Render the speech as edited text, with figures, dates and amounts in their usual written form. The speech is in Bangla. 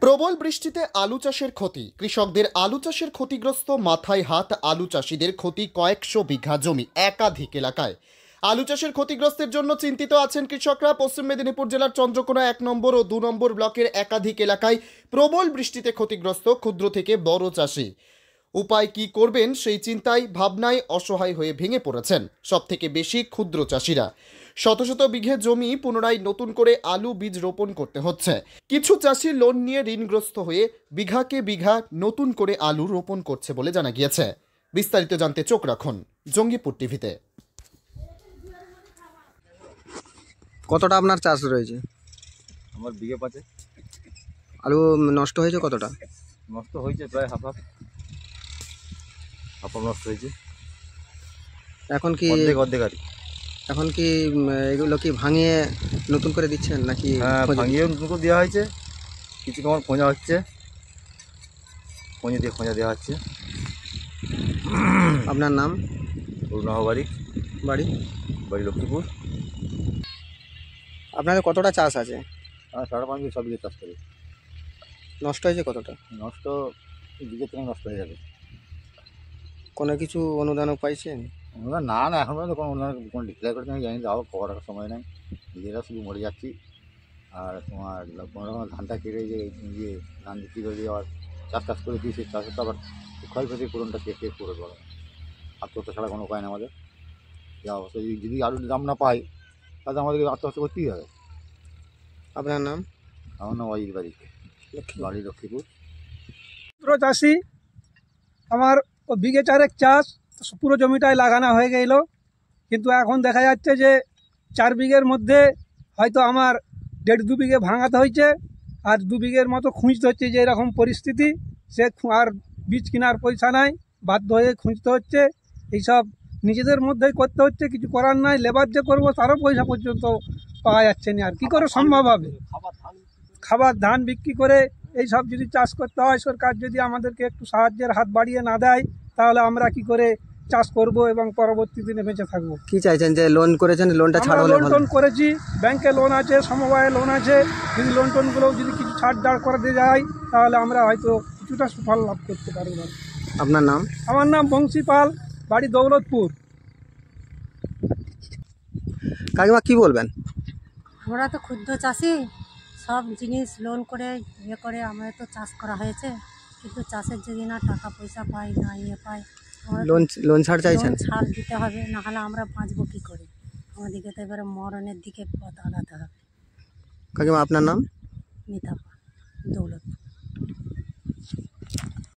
প্রবল বৃষ্টিতে আলু চাষের ক্ষতি, কৃষকদের আলু চাষের ক্ষতিগ্রস্ত, মাথায় হাত আলু চাষিদের ক্ষতি কয়েকশো বিঘা জমি, একাধিক এলাকায় আলু চাষের ক্ষতিগ্রস্তের জন্য চিন্তিত আছেন কৃষকরা। পশ্চিম মেদিনীপুর জেলার চন্দ্রকোনা 1 নম্বর ও 2 নম্বর ব্লকের একাধিক এলাকায় প্রবল বৃষ্টিতে ক্ষতিগ্রস্ত ক্ষুদ্র থেকে বড় চাষি। উপায় কি করবেন সেই চিন্তায় ভাবনায় অসহায় হয়ে ভেঙে পড়েছেন সবথেকে বেশি ক্ষুদ্র চাষিরা। শত শত বিঘে জমি পুনরায় নতুন করে আলু বীজ রোপণ করতে হচ্ছে। কিছু চাষি লোন নিয়ে ঋণগ্রস্ত হয়ে বিঘাকে বিঘা নতুন করে আলু রোপণ করছে বলে জানা গিয়েছে। বিস্তারিত জানতে চোখ রাখুন জঙ্গিপুর টিভিতে। কতটা আপনার চাষ রয়েছে? আমার বিঘে 5 আলু নষ্ট হয়েছে কতটা? নষ্ট হয়েছে প্রায় হাফ নষ্ট হয়েছে। এখন কি অর্ধেক আর এখন কি এগুলো কি ভাঙিয়ে নতুন করে দিচ্ছেন নাকি? হ্যাঁ, ভাঙিয়ে নতুন করে দেওয়া হয়েছে। কিছু তোমার খোঁজা হচ্ছে, খোঁজা দেওয়া হচ্ছে। আপনার নাম? বাড়ি বাড়ি লক্ষ্মীপুর। আপনাদের কতটা চাষ আছে? 5.5 বিঘে 6 বিঘে চাষ করি। নষ্ট হয়েছে কতটা? নষ্ট বিঘে থেকে নষ্ট হয়ে যাবে। কোনো কিছু অনুদানও পাইছেন? অনুদান না, এখন পর্যন্ত কোনো ডিক্লেয়ার করতে আমি জানি, যাও খবর রাখার সময় নেই। নিজেরা শুধু মরে যাচ্ছি। আর তোমার কোনো রকম ধানটা কেটে যে ধান বিক্রি করে দিয়ে আবার চাষ করে দিই, সেই চাষে তো আবার ক্ষয়ক্ষতির পূরণটা কে করে দেবে। আত্মহত্যা ছাড়া কোনো উপায় নেই আমাদের। যা অবস্থা, যদি আলুর দাম না পাই তাহলে আমাদেরকে আত্মহত্যা করতেই হবে। আপনার নাম? আমার নাম অজিত বাড়ি লক্ষ্মীপুর। চাষি আমার বিঘে 4 চাষ, পুরো জমিটাই লাগানো হয়ে গেল, কিন্তু এখন দেখা যাচ্ছে যে 4 বিঘের মধ্যে হয়তো আমার 1.5-2 বিঘে ভাঙাতে হয়েছে, আর 2 বিঘের মতো খুঁজতে হচ্ছে। যে এরকম পরিস্থিতি, সে আর বীজ কেনার পয়সা নাই, বাধ্য হয়ে খুঁজতে হচ্ছে। এইসব নিজেদের মধ্যেই করতে হচ্ছে, কিছু করার নাই। লেবার যে করবো তারও পয়সা পর্যন্ত পাওয়া যাচ্ছে না। আর কী করে সম্ভব হবে? খাবার ধান বিক্রি করে এইসব যদি চাষ করতে হয়, সরকার যদি আমাদেরকে একটু সাহায্যের হাত বাড়িয়ে না দেয়, তাহলে আমরা কি করে চাষ করব এবং পরবর্তী দিনে বেঁচে থাকবো? কি চাইছেন? যে লোন করেছেন, লোনটা ছাড় হলে ভালো। লোন করেছি, ব্যাংকে লোন আছে, সমবায়ে লোন আছে। যদি লোন টোনগুলো যদি কিছু ছাড় করে দিয়ে যায়, তাহলে আমরা হয়তো কিছুটা সুফল লাভ করতে পারবো। আপনার নাম? আমার নাম বংশী পাল, বাড়ি দৌলতপুর। কাকিমা কি বলবেন? আমরা তো ক্ষুদ্র চাষি, সব জিনিস লোন করে করে আমাদের তো চাষ করা হয়েছে, কিন্তু চাষের যদি না টাকা পয়সা পাই, না পাই, লোন ছাড় চাইছেন? ছাড় দিতে হবে, নাহলে আমরা বাঁচবো কী করে? আমাদেরকে তো এবারে মরণের দিকে পথ আগাতে হবে। কাকিমা আপনার নাম? মিতা পাল, দৌলত।